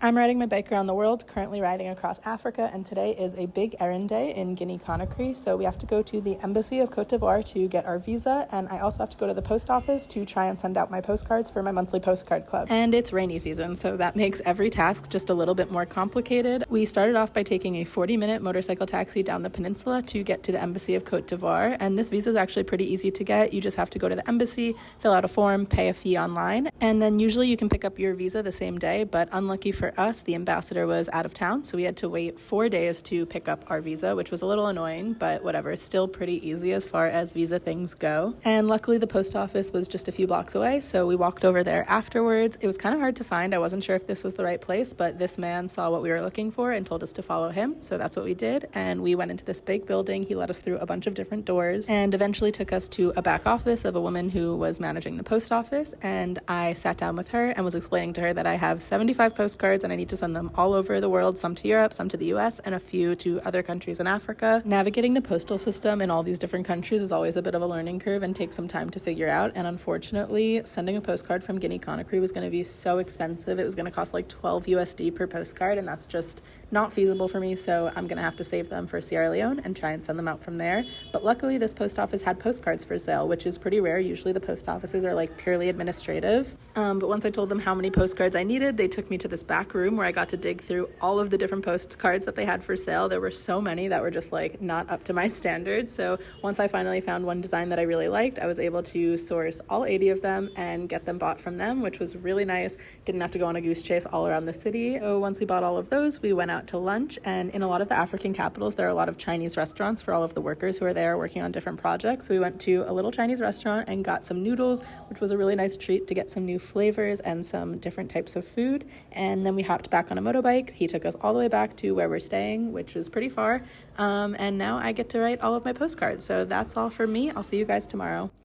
I'm riding my bike around the world, currently riding across Africa, and today is a big errand day in Guinea-Conakry. So we have to go to the embassy of Cote d'Ivoire to get our visa, and I also have to go to the post office to try and send out my postcards for my monthly postcard club. And it's rainy season, so that makes every task just a little bit more complicated. We started off by taking a 40-minute motorcycle taxi down the peninsula to get to the embassy of Cote d'Ivoire, and this visa is actually pretty easy to get. You just have to go to the embassy, fill out a form, pay a fee online, and then usually you can pick up your visa the same day, but unlucky for us, the ambassador was out of town, so we had to wait 4 days to pick up our visa, which was a little annoying, but whatever, still pretty easy as far as visa things go. And luckily the post office was just a few blocks away, so we walked over there afterwards. It was kind of hard to find. I wasn't sure if this was the right place, but this man saw what we were looking for and told us to follow him, so that's what we did. And we went into this big building. He led us through a bunch of different doors and eventually took us to a back office of a woman who was managing the post office, and I sat down with her and was explaining to her that I have 75 postcards and I need to send them all over the world, some to Europe, some to the US, and a few to other countries in Africa. Navigating the postal system in all these different countries is always a bit of a learning curve and takes some time to figure out, and unfortunately sending a postcard from Guinea-Conakry was going to be so expensive. It was going to cost like 12 USD per postcard, and that's just not feasible for me, so I'm going to have to save them for Sierra Leone and try and send them out from there. But luckily this post office had postcards for sale, which is pretty rare. Usually the post offices are like purely administrative. But once I told them how many postcards I needed, they took me to this back room where I got to dig through all of the different postcards that they had for sale. There were so many that were just like not up to my standards. So once I finally found one design that I really liked, I was able to source all 80 of them and get them bought from them, which was really nice. Didn't have to go on a goose chase all around the city. So once we bought all of those, we went out to lunch, and in a lot of the African capitals, there are a lot of Chinese restaurants for all of the workers who are there working on different projects. So we went to a little Chinese restaurant and got some noodles, which was a really nice treat to get some new flavors and some different types of food. And then we hopped back on a motorbike. He took us all the way back to where we're staying, which was pretty far. And now I get to write all of my postcards. So that's all for me. I'll see you guys tomorrow.